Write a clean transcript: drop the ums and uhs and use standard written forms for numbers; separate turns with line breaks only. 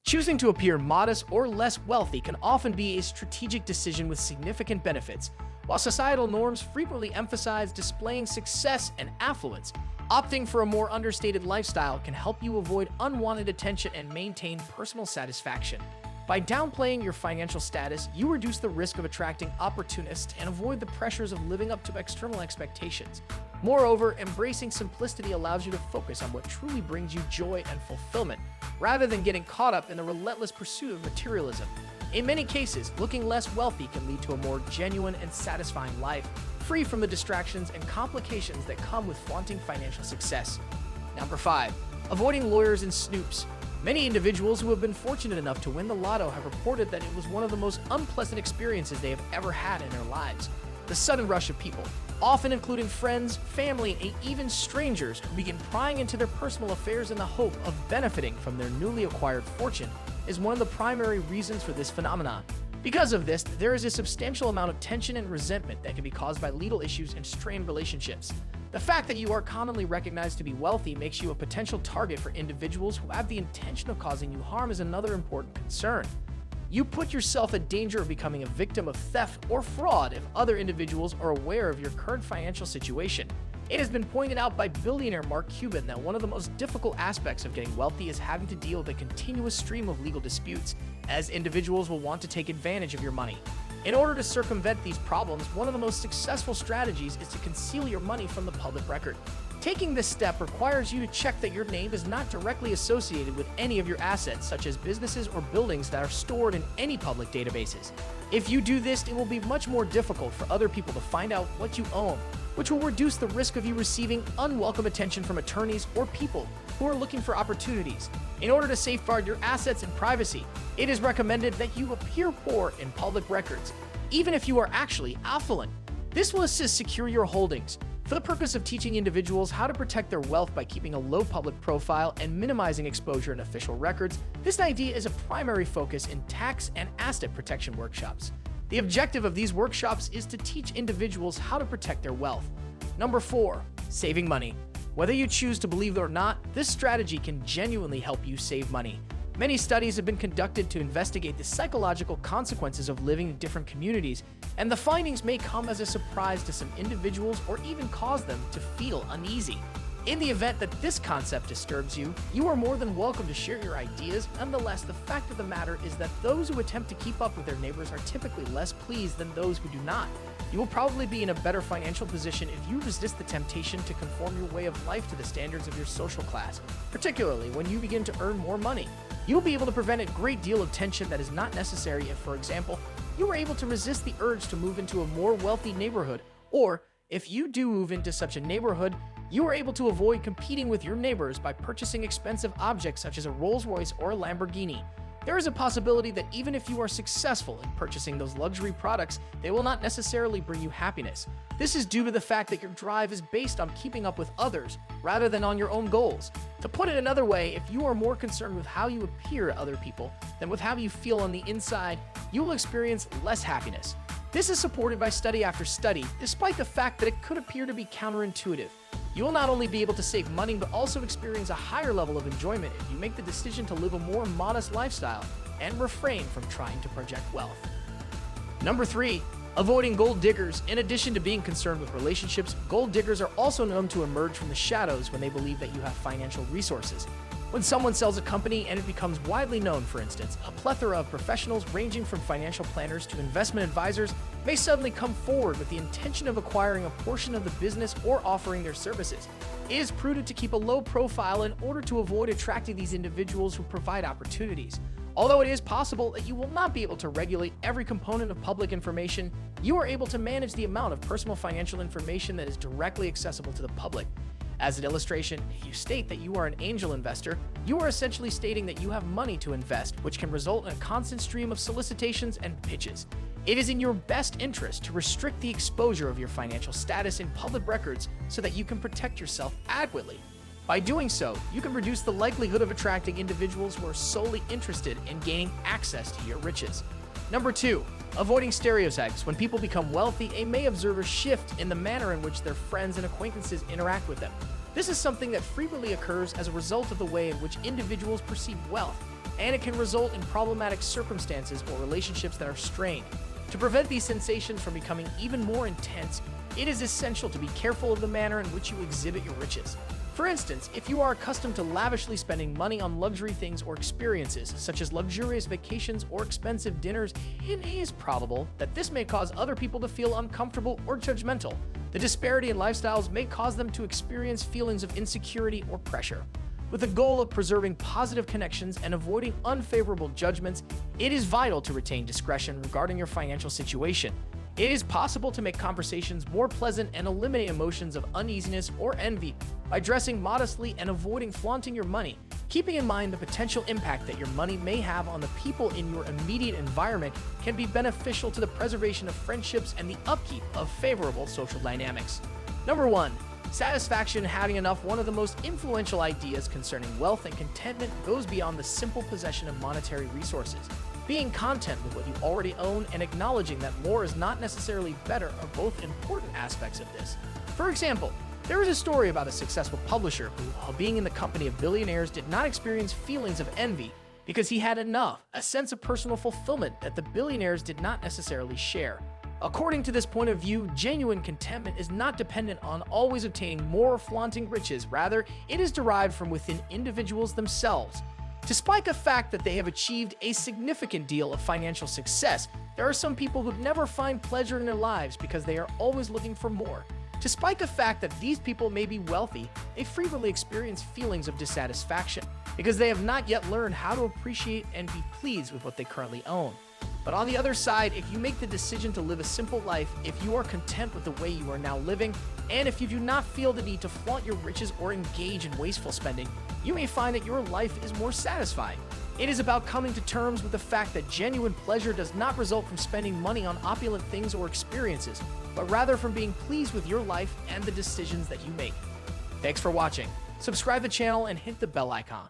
Choosing to appear modest or less wealthy can often be a strategic decision with significant benefits. While societal norms frequently emphasize displaying success and affluence, opting for a more understated lifestyle can help you avoid unwanted attention and maintain personal satisfaction. By downplaying your financial status, you reduce the risk of attracting opportunists and avoid the pressures of living up to external expectations. Moreover, embracing simplicity allows you to focus on what truly brings you joy and fulfillment, rather than getting caught up in the relentless pursuit of materialism. In many cases, looking less wealthy can lead to a more genuine and satisfying life, free from the distractions and complications that come with flaunting financial success. Number 5. Avoiding lawyers and snoops. Many individuals who have been fortunate enough to win the lotto have reported that it was one of the most unpleasant experiences they have ever had in their lives. The sudden rush of people, often including friends, family, and even strangers, who begin prying into their personal affairs in the hope of benefiting from their newly acquired fortune, is one of the primary reasons for this phenomenon. Because of this, there is a substantial amount of tension and resentment that can be caused by legal issues and strained relationships. The fact that you are commonly recognized to be wealthy makes you a potential target for individuals who have the intention of causing you harm is another important concern. You put yourself at danger of becoming a victim of theft or fraud if other individuals are aware of your current financial situation. It has been pointed out by billionaire Mark Cuban that one of the most difficult aspects of getting wealthy is having to deal with a continuous stream of legal disputes, as individuals will want to take advantage of your money. In order to circumvent these problems, one of the most successful strategies is to conceal your money from the public record. Taking this step requires you to check that your name is not directly associated with any of your assets, such as businesses or buildings that are stored in any public databases. If you do this, it will be much more difficult for other people to find out what you own, which will reduce the risk of you receiving unwelcome attention from attorneys or people who are looking for opportunities. In order to safeguard your assets and privacy, it is recommended that you appear poor in public records, even if you are actually affluent. This will assist secure your holdings. For the purpose of teaching individuals how to protect their wealth by keeping a low public profile and minimizing exposure in official records, this idea is a primary focus in tax and asset protection workshops. The objective of these workshops is to teach individuals how to protect their wealth. Number 4. Saving money. Whether you choose to believe it or not, this strategy can genuinely help you save money. Many studies have been conducted to investigate the psychological consequences of living in different communities, and the findings may come as a surprise to some individuals or even cause them to feel uneasy. In the event that this concept disturbs you, you are more than welcome to share your ideas. Nonetheless, the fact of the matter is that those who attempt to keep up with their neighbors are typically less pleased than those who do not. You will probably be in a better financial position if you resist the temptation to conform your way of life to the standards of your social class, particularly when you begin to earn more money. You will be able to prevent a great deal of tension that is not necessary if, for example, you were able to resist the urge to move into a more wealthy neighborhood, or if you do move into such a neighborhood, you are able to avoid competing with your neighbors by purchasing expensive objects such as a Rolls-Royce or a Lamborghini. There is a possibility that even if you are successful in purchasing those luxury products, they will not necessarily bring you happiness. This is due to the fact that your drive is based on keeping up with others rather than on your own goals. To put it another way, if you are more concerned with how you appear to other people than with how you feel on the inside, you will experience less happiness. This is supported by study after study, despite the fact that it could appear to be counterintuitive. You will not only be able to save money, but also experience a higher level of enjoyment if you make the decision to live a more modest lifestyle and refrain from trying to project wealth. Number 3. Avoiding gold diggers. In addition to being concerned with relationships, gold diggers are also known to emerge from the shadows when they believe that you have financial resources. When someone sells a company and it becomes widely known, for instance, a plethora of professionals ranging from financial planners to investment advisors may suddenly come forward with the intention of acquiring a portion of the business or offering their services. It is prudent to keep a low profile in order to avoid attracting these individuals who provide opportunities. Although it is possible that you will not be able to regulate every component of public information, you are able to manage the amount of personal financial information that is directly accessible to the public. As an illustration, if you state that you are an angel investor, you are essentially stating that you have money to invest, which can result in a constant stream of solicitations and pitches. It is in your best interest to restrict the exposure of your financial status in public records so that you can protect yourself adequately. By doing so, you can reduce the likelihood of attracting individuals who are solely interested in gaining access to your riches. Number 2. Avoiding stereotypes. When people become wealthy, they may observe a shift in the manner in which their friends and acquaintances interact with them. This is something that frequently occurs as a result of the way in which individuals perceive wealth. and it can result in problematic circumstances or relationships that are strained. To prevent these sensations from becoming even more intense, it is essential to be careful of the manner in which you exhibit your riches. For instance, if you are accustomed to lavishly spending money on luxury things or experiences, such as luxurious vacations or expensive dinners, it is probable that this may cause other people to feel uncomfortable or judgmental. The disparity in lifestyles may cause them to experience feelings of insecurity or pressure. With the goal of preserving positive connections and avoiding unfavorable judgments, it is vital to retain discretion regarding your financial situation. It is possible to make conversations more pleasant and eliminate emotions of uneasiness or envy by dressing modestly and avoiding flaunting your money, keeping in mind the potential impact that your money may have on the people in your immediate environment can be beneficial to the preservation of friendships and the upkeep of favorable social dynamics. Number 1. Satisfaction having enough. One of the most influential ideas concerning wealth and contentment goes beyond the simple possession of monetary resources. Being content with what you already own and acknowledging that more is not necessarily better are both important aspects of this. For example, there is a story about a successful publisher who, while being in the company of billionaires, did not experience feelings of envy because he had enough, a sense of personal fulfillment that the billionaires did not necessarily share. According to this point of view, genuine contentment is not dependent on always obtaining more or flaunting riches. Rather, it is derived from within individuals themselves. Despite the fact that they have achieved a significant deal of financial success, there are some people who never find pleasure in their lives because they are always looking for more. Despite the fact that these people may be wealthy, they frequently experience feelings of dissatisfaction because they have not yet learned how to appreciate and be pleased with what they currently own. But on the other side, if you make the decision to live a simple life, if you are content with the way you are now living, and if you do not feel the need to flaunt your riches or engage in wasteful spending, you may find that your life is more satisfying. It is about coming to terms with the fact that genuine pleasure does not result from spending money on opulent things or experiences, but rather from being pleased with your life and the decisions that you make. Thanks for watching. Subscribe to the channel and hit the bell icon.